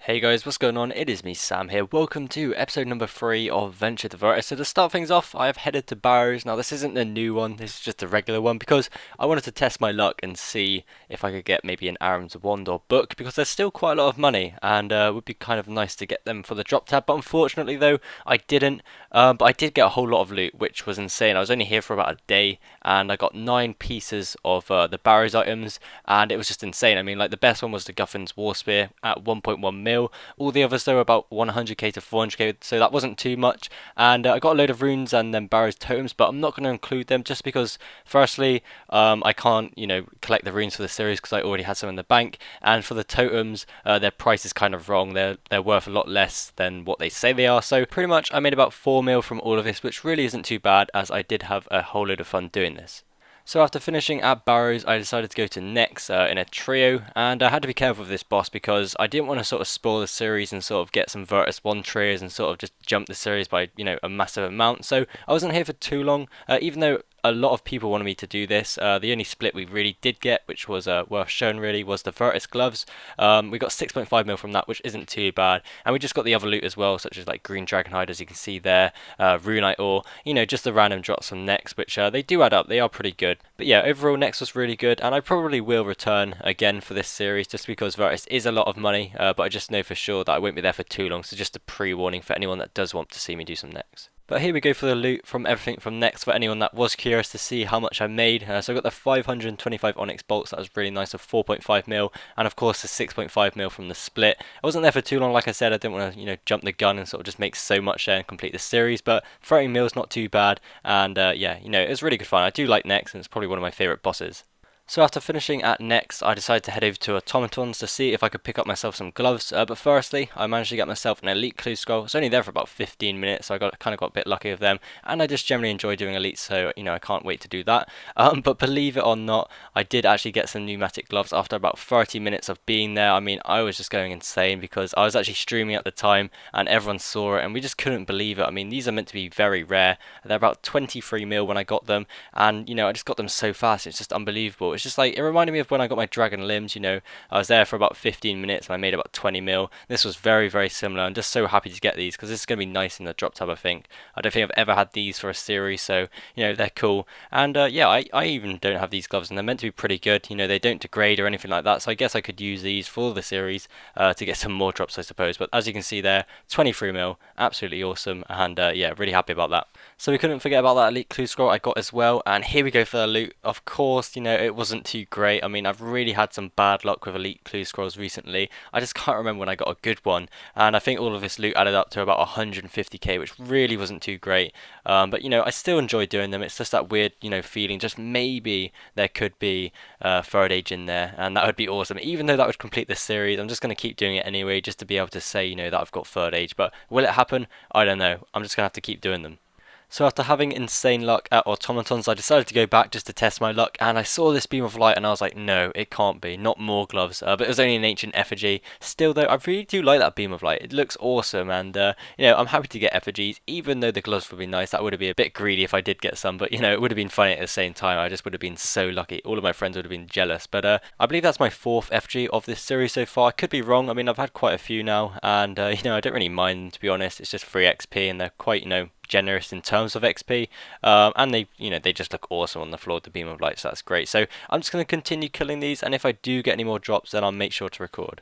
Hey guys, what's going on? It is me, Sam here. Welcome to episode number 3 of Venture to Vertus. So to start things off, I have headed to Barrows. Now this isn't a new one, this is just a regular one because I wanted to test my luck and see if I could get maybe an Aram's Wand or book because there's still quite a lot of money and it would be kind of nice to get them for the drop tab. But unfortunately though, I didn't. But I did get a whole lot of loot, which was insane. I was only here for about a day and I got 9 pieces of the Barrows items and it was just insane. I mean, like the best one was the Guffin's War Spear at 1.1 mil. All the others though were about 100k to 400k, so that wasn't too much. And I got a load of runes and then Barrows totems, but I'm not going to include them just because, firstly, I can't, collect the runes for the series because I already had some in the bank. And for the totems, their price is kind of wrong. They're worth a lot less than what they say they are. So pretty much, I made about 4 mil from all of this, which really isn't too bad, as I did have a whole load of fun doing this. So after finishing at Barrows, I decided to go to Nex in a trio, and I had to be careful with this boss because I didn't want to sort of spoil the series and sort of get some Virtus 1 trios and sort of just jump the series by, a massive amount. So I wasn't here for too long, even though a lot of people wanted me to do this. The only split we really did get, which was worth showing really, was the Virtus gloves. We got 6.5 mil from that, which isn't too bad. And we just got the other loot as well, such as like green dragonhide, as you can see there, runite ore, just the random drops from Nex, which they do add up. They are pretty good. But yeah, overall Nex was really good, and I probably will return again for this series just because Virtus is a lot of money. But I just know for sure that I won't be there for too long. So just a pre-warning for anyone that does want to see me do some Nex. But here we go for the loot from everything from Nex for anyone that was curious to see how much I made. So I got the 525 Onyx bolts, that was really nice, of 4.5 mil, and of course the 6.5 mil from the split. I wasn't there for too long, like I said. I didn't want to jump the gun and sort of just make so much there and complete the series, but 30 mil is not too bad, and yeah, it was really good fun. I do like Nex, and it's probably one of my favourite bosses. So after finishing at Next, I decided to head over to Automatons to see if I could pick up myself some gloves. But firstly, I managed to get myself an Elite Clue Scroll. It's only there for about 15 minutes, so I kind of got a bit lucky with them. And I just generally enjoy doing Elite, so I can't wait to do that. But believe it or not, I did actually get some pneumatic gloves after about 30 minutes of being there. I mean, I was just going insane because I was actually streaming at the time, and everyone saw it, and we just couldn't believe it. I mean, these are meant to be very rare. They're about 23 mil when I got them, and I just got them so fast. It's just unbelievable. It's just like, it reminded me of when I got my dragon limbs. I was there for about 15 minutes and I made about 20 mil. This was very, very similar. I'm just so happy to get these because this is going to be nice in the drop tab, I think. I don't think I've ever had these for a series, so they're cool. And yeah, I even don't have these gloves, and they're meant to be pretty good. They don't degrade or anything like that, so I guess I could use these for the series to get some more drops, I suppose. But as you can see there, 23 mil, absolutely awesome, and yeah, really happy about that. So we couldn't forget about that Elite Clue Scroll I got as well, and here we go for the loot. Of course, it wasn't too great. I mean, I've really had some bad luck with Elite Clue Scrolls recently. I just can't remember when I got a good one, and I think all of this loot added up to about 150k, which really wasn't too great. But I still enjoy doing them. It's just that weird, feeling. Just maybe there could be third age in there, and that would be awesome. Even though that would complete this series, I'm just going to keep doing it anyway, just to be able to say, that I've got third age. But will it happen? I don't know. I'm just going to have to keep doing them. So after having insane luck at Automatons, I decided to go back just to test my luck, and I saw this beam of light and I was like, no, it can't be, not more gloves. But it was only an ancient effigy. Still though, I really do like that beam of light. It looks awesome, and I'm happy to get effigies, even though the gloves would be nice. That would have been a bit greedy if I did get some, but it would have been funny at the same time. I just would have been so lucky. All of my friends would have been jealous. But I believe that's my 4th effigy of this series so far. I could be wrong. I mean, I've had quite a few now, and I don't really mind them, to be honest. It's just free XP, and they're quite, generous in terms of XP, and they just look awesome on the floor with the beam of light, so that's great. So I'm just going to continue killing these, and if I do get any more drops, then I'll make sure to record.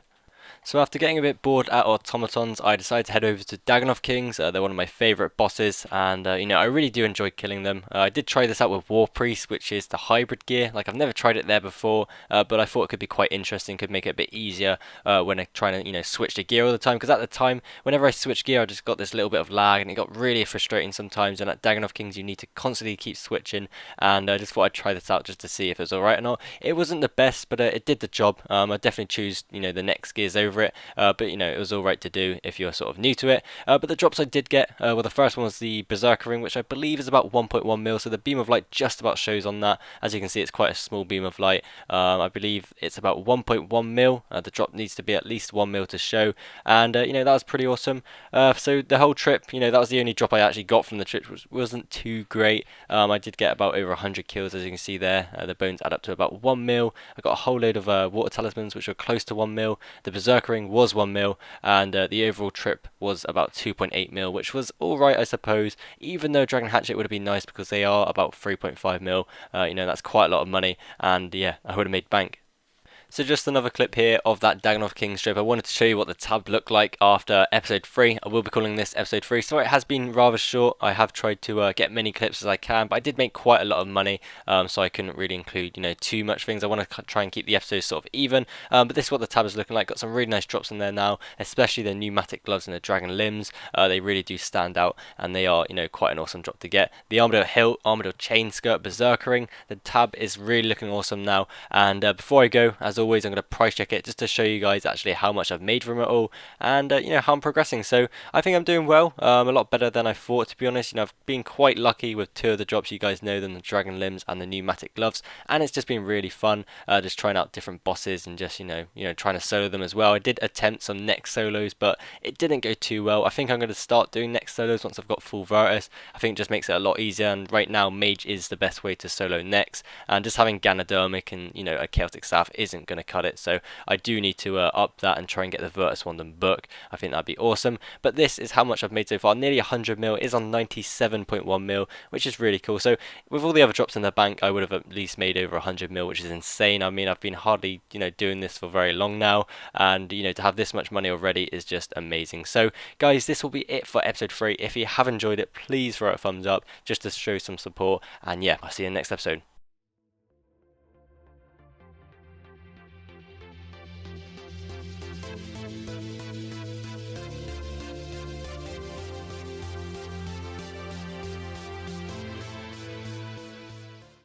So after getting a bit bored at Automatons, I decided to head over to Dagannoth Kings. They're one of my favourite bosses, and I really do enjoy killing them. I did try this out with War Priest, which is the hybrid gear. Like, I've never tried it there before, but I thought it could be quite interesting, could make it a bit easier when I'm trying to switch the gear all the time, because at the time, whenever I switched gear, I just got this little bit of lag, and it got really frustrating sometimes, and at Dagannoth Kings, you need to constantly keep switching, and I just thought I'd try this out just to see if it was alright or not. It wasn't the best, but it did the job. I'd definitely choose, the next gears over it, but it was alright to do if you're sort of new to it. But the drops I did get, well, the first one was the Berserker Ring, which I believe is about 1.1 mil, so the beam of light just about shows on that. As you can see, it's quite a small beam of light. I believe it's about 1.1 mil. The drop needs to be at least 1 mil to show, and that was pretty awesome. So the whole trip, that was the only drop I actually got from the trip, which wasn't too great. I did get about over 100 kills, as you can see there. The bones add up to about 1 mil. I got a whole load of water talismans, which were close to 1 mil. The Berserker Berserkering was 1 mil, and the overall trip was about 2.8 mil, which was alright, I suppose, even though Dragon Hatchet would have been nice because they are about 3.5 mil. That's quite a lot of money, and yeah, I would have made bank. So just another clip here of that Dagannoth King strip. I wanted to show you what the tab looked like after episode 3. I will be calling this episode 3. So it has been rather short. I have tried to get many clips as I can, but I did make quite a lot of money, so I couldn't really include, too much things. I want to try and keep the episodes sort of even, but this is what the tab is looking like. Got some really nice drops in there now, especially the pneumatic gloves and the dragon limbs. They really do stand out, and they are, quite an awesome drop to get. The Armadillo Hilt, Armadillo Chain Skirt, Berserkering. The tab is really looking awesome now, and before I go, as always, I'm going to price check it just to show you guys actually how much I've made from it all, and how I'm progressing. So I think I'm doing well, a lot better than I thought, to be honest. I've been quite lucky with 2 of the drops. You guys know them, the dragon limbs and the pneumatic gloves, and it's just been really fun, just trying out different bosses and just trying to solo them as well. I did attempt some next solos, but it didn't go too well. I think I'm going to start doing next solos once I've got full Virtus. I think it just makes it a lot easier, and right now mage is the best way to solo next, and just having Ganodermic and a chaotic staff isn't going to cut it. So I do need to up that and try and get the Virtus Wand and book. I think that'd be awesome. But this is how much I've made so far. Nearly 100 mil. It is on 97.1 mil, which is really cool. So with all the other drops in the bank, I would have at least made over 100 mil, which is insane. I mean, I've been hardly doing this for very long now, and to have this much money already is just amazing. So guys, this will be it for episode 3. If you have enjoyed it, please throw it a thumbs up just to show some support, and yeah, I'll see you in the next episode.